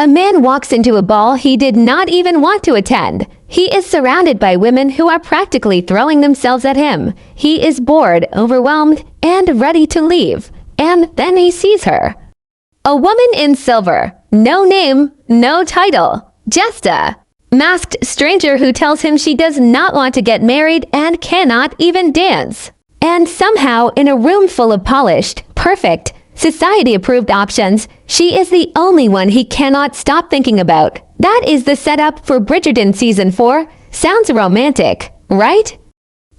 A man walks into a ball he did not even want to attend. He is surrounded by women who are practically throwing themselves at him. He is bored, overwhelmed, and ready to leave. And then he sees her. A woman in silver. No name, no title. Just a masked stranger who tells him she does not want to get married and cannot even dance. And somehow, in a room full of polished, perfect, society-approved options, she is the only one he cannot stop thinking about. That is the setup for Bridgerton Season 4. Sounds romantic, right?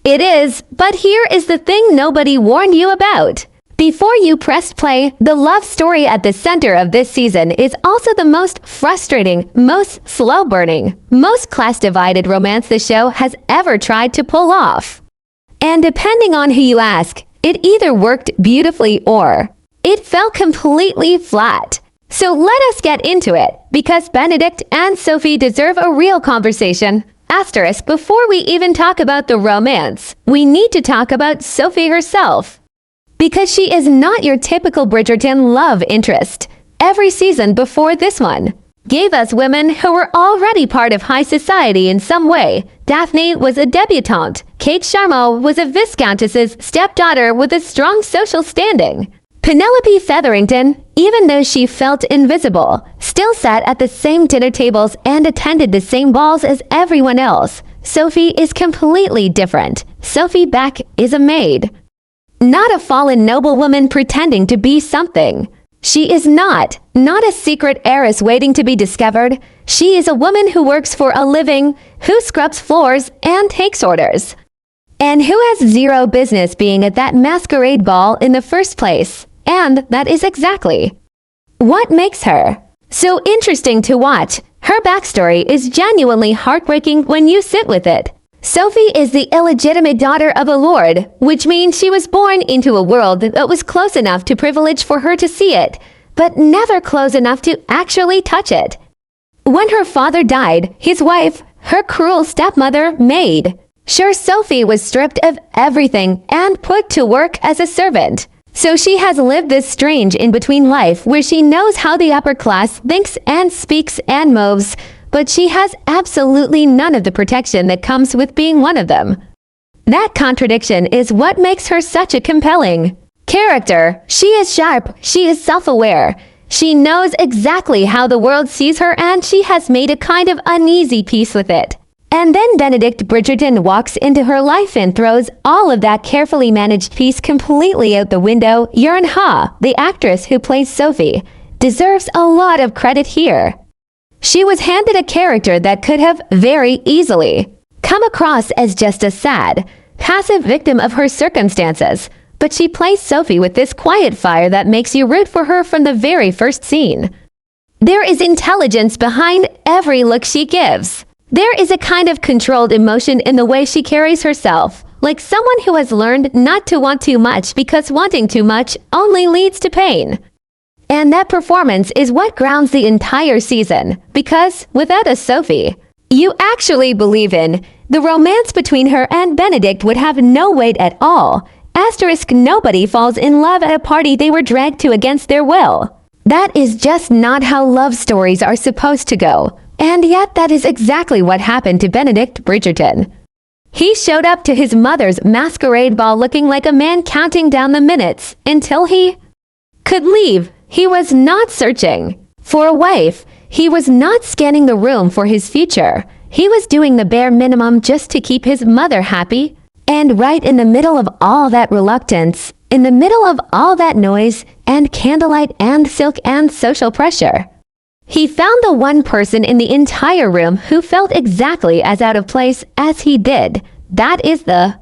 It is, but here is the thing nobody warned you about. Before you pressed play, the love story at the center of this season is also the most frustrating, most slow-burning, most class-divided romance the show has ever tried to pull off. And depending on who you ask, it either worked beautifully or it fell completely flat. So let us get into it, because Benedict and Sophie deserve a real conversation. Asterisk, before we even talk about the romance, we need to talk about Sophie herself. Because she is not your typical Bridgerton love interest. Every season before this one gave us women who were already part of high society in some way. Daphne was a debutante. Kate Sharmo was a viscountess's stepdaughter with a strong social standing. Penelope Featherington, even though she felt invisible, still sat at the same dinner tables and attended the same balls as everyone else. Sophie is completely different. Sophie Beck is a maid. Not a fallen noblewoman pretending to be something. She is not a secret heiress waiting to be discovered. She is a woman who works for a living, who scrubs floors and takes orders, and who has zero business being at that masquerade ball in the first place. And that is exactly what makes her so interesting to watch. Her backstory is genuinely heartbreaking when you sit with it. Sophie is the illegitimate daughter of a lord, which means she was born into a world that was close enough to privilege for her to see it, but never close enough to actually touch it. When her father died, his wife, her cruel stepmother, made sure Sophie was stripped of everything and put to work as a servant. So she has lived this strange in-between life where she knows how the upper class thinks and speaks and moves, but she has absolutely none of the protection that comes with being one of them. That contradiction is what makes her such a compelling character. She is sharp, she is self-aware, she knows exactly how the world sees her, and she has made a kind of uneasy peace with it. And then Benedict Bridgerton walks into her life and throws all of that carefully managed peace completely out the window. Yurin Ha, the actress who plays Sophie, deserves a lot of credit here. She was handed a character that could have very easily come across as just a sad, passive victim of her circumstances, but she plays Sophie with this quiet fire that makes you root for her from the very first scene. There is intelligence behind every look she gives. There is a kind of controlled emotion in the way she carries herself, like someone who has learned not to want too much because wanting too much only leads to pain. And that performance is what grounds the entire season, because without a Sophie, you actually believe in, the romance between her and Benedict would have no weight at all. Asterisk, nobody falls in love at a party they were dragged to against their will. That is just not how love stories are supposed to go. And yet that is exactly what happened to Benedict Bridgerton. He showed up to his mother's masquerade ball looking like a man counting down the minutes until he could leave. He was not searching for a wife. He was not scanning the room for his future. He was doing the bare minimum just to keep his mother happy. And right in the middle of all that reluctance, in the middle of all that noise and candlelight and silk and social pressure, he found the one person in the entire room who felt exactly as out of place as he did. That is the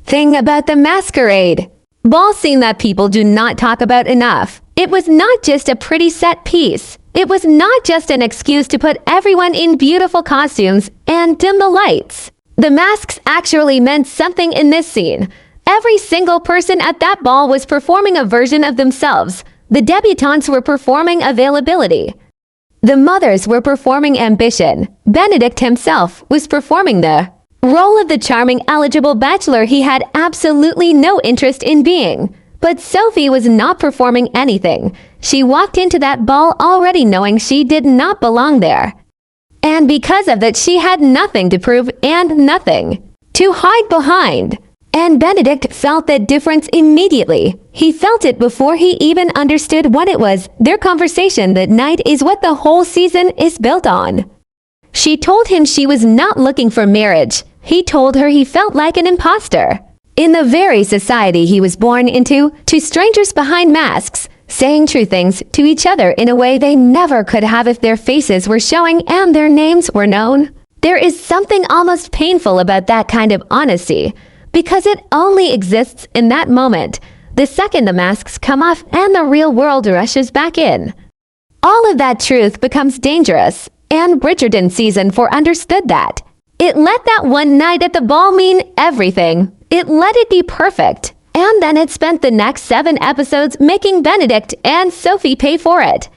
thing about the masquerade ball scene that people do not talk about enough. It was not just a pretty set piece. It was not just an excuse to put everyone in beautiful costumes and dim the lights. The masks actually meant something in this scene. Every single person at that ball was performing a version of themselves. The debutantes were performing availability. The mothers were performing ambition. Benedict himself was performing the role of the charming, eligible bachelor he had absolutely no interest in being. But Sophie was not performing anything. She walked into that ball already knowing she did not belong there. And because of that, she had nothing to prove and nothing to hide behind. And Benedict felt that difference immediately. He felt it before he even understood what it was. Their conversation that night is what the whole season is built on. She told him she was not looking for marriage. He told her he felt like an imposter. In the very society he was born into, to strangers behind masks, saying true things to each other in a way they never could have if their faces were showing and their names were known. There is something almost painful about that kind of honesty, because it only exists in that moment, the second the masks come off and the real world rushes back in. All of that truth becomes dangerous, and Bridgerton Season 4 understood that. It let that one night at the ball mean everything. It let it be perfect, and then it spent the next 7 episodes making Benedict and Sophie pay for it.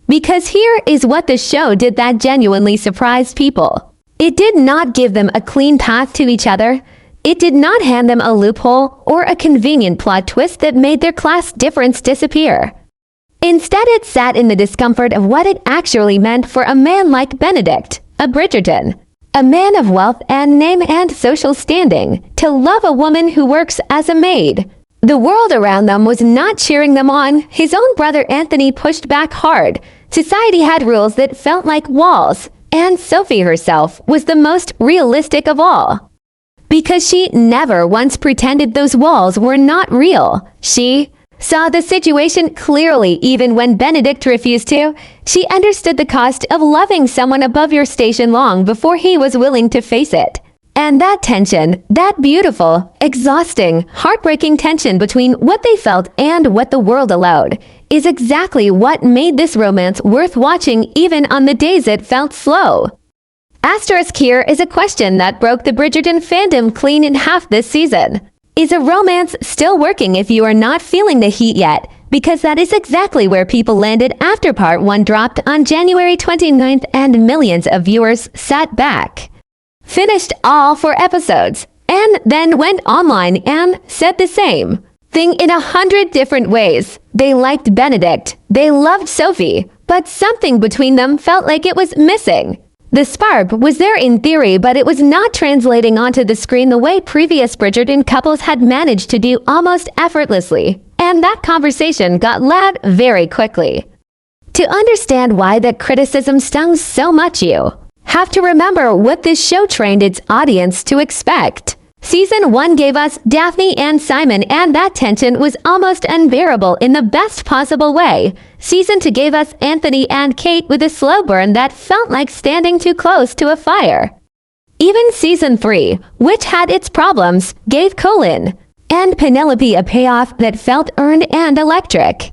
Because here is what the show did that genuinely surprised people. It did not give them a clean path to each other. It did not hand them a loophole or a convenient plot twist that made their class difference disappear. Instead, it sat in the discomfort of what it actually meant for a man like Benedict, a Bridgerton, a man of wealth and name and social standing, to love a woman who works as a maid. The world around them was not cheering them on. His own brother Anthony pushed back hard. Society had rules that felt like walls, and Sophie herself was the most realistic of all. Because she never once pretended those walls were not real. She saw the situation clearly even when Benedict refused to. She understood the cost of loving someone above your station long before he was willing to face it. And that tension, that beautiful, exhausting, heartbreaking tension between what they felt and what the world allowed, is exactly what made this romance worth watching even on the days it felt slow. Asterisk here is a question that broke the Bridgerton fandom clean in half this season. Is a romance still working if you are not feeling the heat yet? Because that is exactly where people landed after Part 1 dropped on January 29th and millions of viewers sat back, finished all 4 episodes, and then went online and said the same thing in 100 different ways. They liked Benedict, they loved Sophie, but something between them felt like it was missing. The spark was there in theory, but it was not translating onto the screen the way previous Bridgerton couples had managed to do almost effortlessly. And that conversation got loud very quickly. To understand why that criticism stung so much, you have to remember what this show trained its audience to expect. Season 1 gave us Daphne and Simon, and that tension was almost unbearable in the best possible way. Season 2 gave us Anthony and Kate with a slow burn that felt like standing too close to a fire. Even Season 3, which had its problems, gave Colin and Penelope a payoff that felt earned and electric.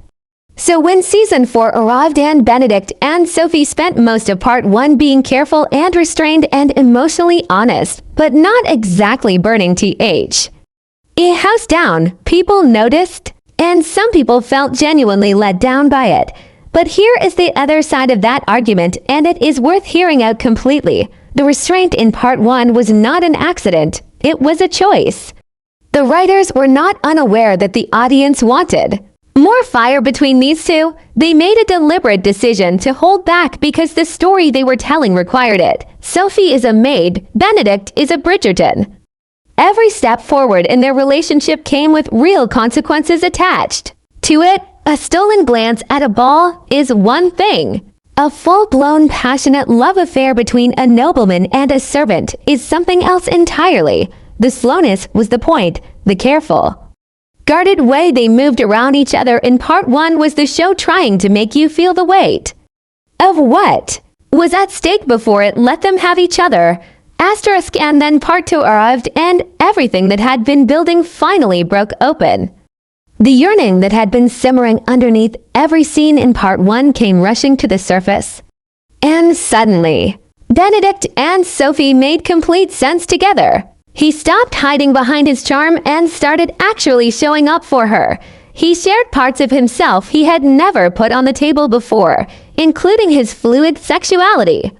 So when Season 4 arrived and Benedict and Sophie spent most of Part 1 being careful and restrained and emotionally honest, but not exactly burning th. A house down, people noticed, and some people felt genuinely let down by it. But here is the other side of that argument, and it is worth hearing out completely. The restraint in Part 1 was not an accident, it was a choice. The writers were not unaware that the audience wanted more fire between these two. They made a deliberate decision to hold back because the story they were telling required it. Sophie is a maid, Benedict is a Bridgerton. Every step forward in their relationship came with real consequences attached to it. A stolen glance at a ball is one thing. A full-blown passionate love affair between a nobleman and a servant is something else entirely. The slowness was the point, the careful, guarded way they moved around each other in Part 1 was the show trying to make you feel the weight of what was at stake before it let them have each other. Asterisk, and then Part 2 arrived and everything that had been building finally broke open. The yearning that had been simmering underneath every scene in Part 1 came rushing to the surface. And suddenly, Benedict and Sophie made complete sense together. He stopped hiding behind his charm and started actually showing up for her. He shared parts of himself he had never put on the table before, including his fluid sexuality.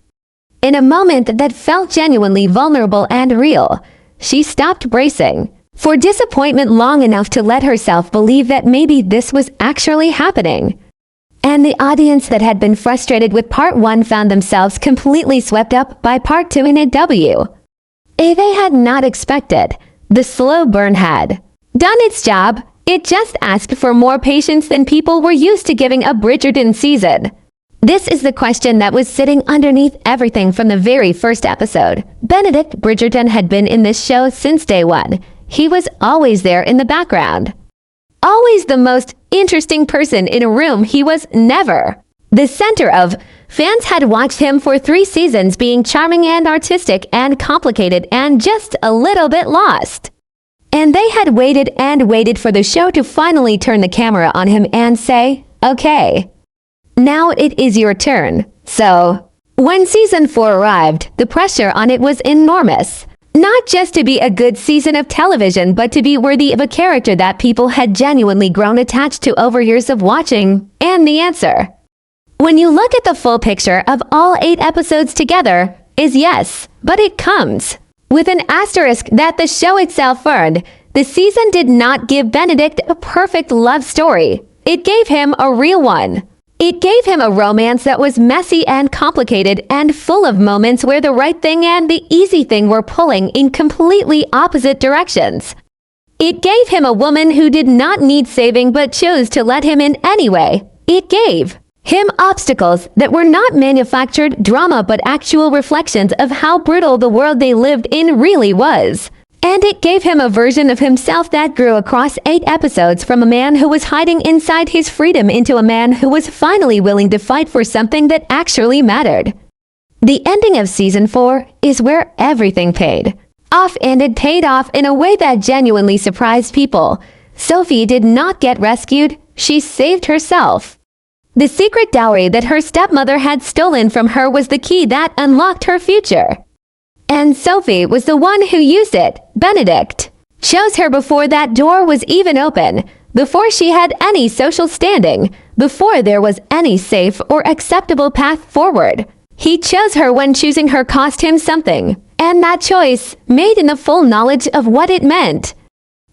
In a moment that felt genuinely vulnerable and real, she stopped bracing. for disappointment long enough to let herself believe that maybe this was actually happening. And the audience that had been frustrated with part 1 found themselves completely swept up by part 2 in a W. They had not expected. The slow burn had done its job. It just asked for more patience than people were used to giving a Bridgerton season. This is the question that was sitting underneath everything from the very first episode. Benedict Bridgerton had been in this show since day one. He was always there in the background. Always the most interesting person in a room. He was never the center of. Fans had watched him for 3 seasons being charming and artistic and complicated and just a little bit lost. And they had waited and waited for the show to finally turn the camera on him and say, okay, now it is your turn. So, when season 4 arrived, the pressure on it was enormous. Not just to be a good season of television, but to be worthy of a character that people had genuinely grown attached to over years of watching. And the answer, when you look at the full picture of all 8 episodes together, is yes, but it comes with an asterisk that the show itself earned. The season did not give Benedict a perfect love story. It gave him a real one. It gave him a romance that was messy and complicated and full of moments where the right thing and the easy thing were pulling in completely opposite directions. It gave him a woman who did not need saving but chose to let him in anyway. It gave him obstacles that were not manufactured drama but actual reflections of how brutal the world they lived in really was. And it gave him a version of himself that grew across 8 episodes, from a man who was hiding inside his freedom into a man who was finally willing to fight for something that actually mattered. The ending of season 4 is where everything paid off, and it paid off in a way that genuinely surprised people. Sophie did not get rescued, she saved herself. The secret dowry that her stepmother had stolen from her was the key that unlocked her future. And Sophie was the one who used it. Benedict chose her before that door was even open, before she had any social standing, before there was any safe or acceptable path forward. He chose her when choosing her cost him something, and that choice, made in the full knowledge of what it meant,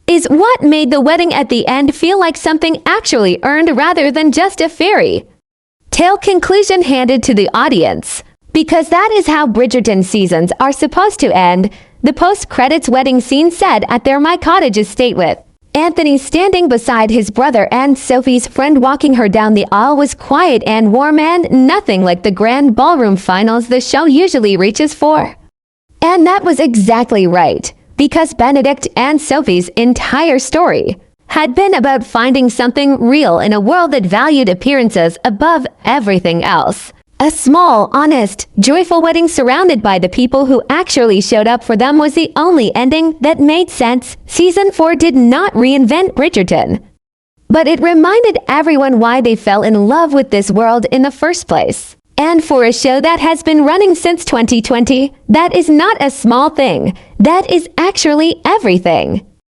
is what made the wedding at the end feel like something actually earned rather than just a fairy tale conclusion handed to the audience. Because that is how Bridgerton seasons are supposed to end. The post-credits wedding scene said at their My Cottage estate, with Anthony standing beside his brother and Sophie's friend walking her down the aisle, was quiet and warm and nothing like the grand ballroom finals the show usually reaches for. And that was exactly right, because Benedict and Sophie's entire story had been about finding something real in a world that valued appearances above everything else. A small, honest, joyful wedding surrounded by the people who actually showed up for them was the only ending that made sense. Season 4 did not reinvent Bridgerton, but it reminded everyone why they fell in love with this world in the first place. And for a show that has been running since 2020, that is not a small thing. That is actually everything.